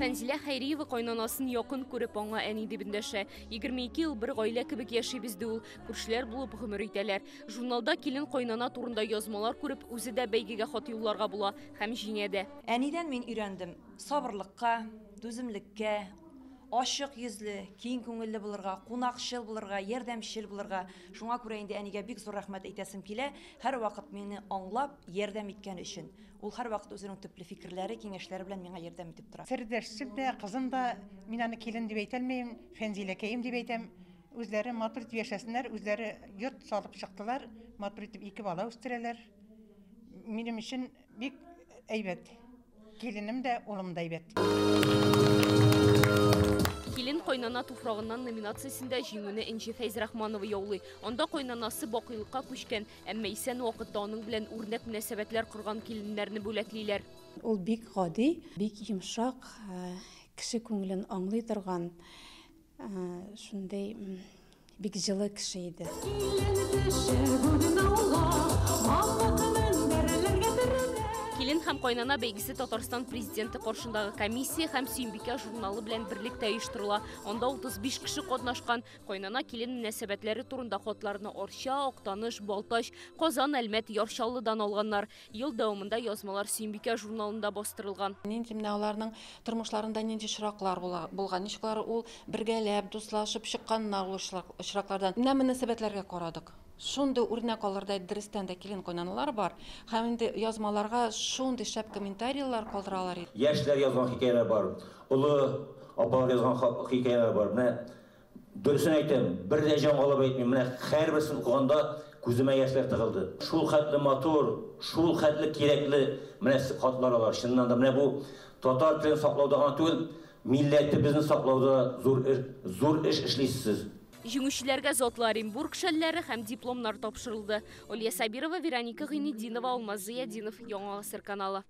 Тәнзилә Хайриева кайнанасын якын күреп аңа әни дип эндәшә. 22 ел бер гаилә кебек яшибез ди ул. Күршеләр булып гомер итәләр. Журналда килен кайнана турында язмалар күреп, үзе дә бәйгегә хат юлларга була һәм җиңә дә. Әнидән мин өйрәндем. Сабырлыкка, түземлеккә, ашык йөзле, киң күңелле булырга, кунакчыл булырга, ярдәмчел булырга. Шуңа күрә инде әнигә бик зур рәхмәт әйтәсем килә. Һәр вакыт мине аңлап, ярдәм иткән өчен. Ул һәр вакыт үзенең төпле фикерләре, киңәшләре белән миңа ярдәм итеп тора. Сердәшсем дә, кызым да, мин аны килен дип әйтәлмәйм, Фәнзиләкәем дип әйтәм. Үзләре матур итеп яшәсеннәр, үзләре йорт салып чыктылар, матур итеп 2 бала үстерәләр. Минем өчен бик әйбәт. Киленем дә, улым да әйбәт. Килен кайнана туфрагыннан номинациясендә җиңүне Энҗе Фәйзрахманова яулый. Анда кайнанасы бакыйлыкка күчкән, әмма исән вакытта аның белән үрнәк мөнәсәбәтләр корган киленнәрне бүләклиләр. Ул бик гади, бик йомшак, кеше күңелен аңлый торган, шундый бик җылы кеше иде. Килен һәм кайнана бәйгесе Татарстан президенты каршындагы комиссия һәм Сөембикә журналы белән берлектә оештырыла. Анда 35 кеше катнашкан. Кайнана килен мөнәсәбәтләре турында хатларны Арча, Актаныш, Балтач, Казан, Әлмәт, Яршаллыдан алганнар. Ел дәвамында язмалар Сөембикә журналында бастырылган. Нинди менә аларның тормышларында нинди очраклар булган, ничекләр ул бергәләп, дуслашып чыкканнар ул очраклардан. Менә мөнәсәбәтләргә карадык. Шундый үрнәк алырдай дөрестән дә килен кайнаналар бар. Һәм инде язмаларга шундый шәп комментарийлар калдыралар. Яшьләр язган хикәяләр бар. Улы апалар язган хикәяләр бар. Менә дөресен әйтәм, бер дә җаңлап әйтмим. Менә һәрберсен укыганда күземә яшьләр тыгылды. Шул хәтле матур, шул хәтле кирәкле менә хатлар алар. Чыннан да менә бу татар телен саклауда гына түгел, милләтебезне саклауда зур эш эшлисез. Җиңүчеләргә затлы Оренбург шәлләре һәм дипломнар тапшырылды. Олия Сабирова, Вероника Гыйнетдинова, Алмаз Зыядинов, Яңа Гасыр каналы.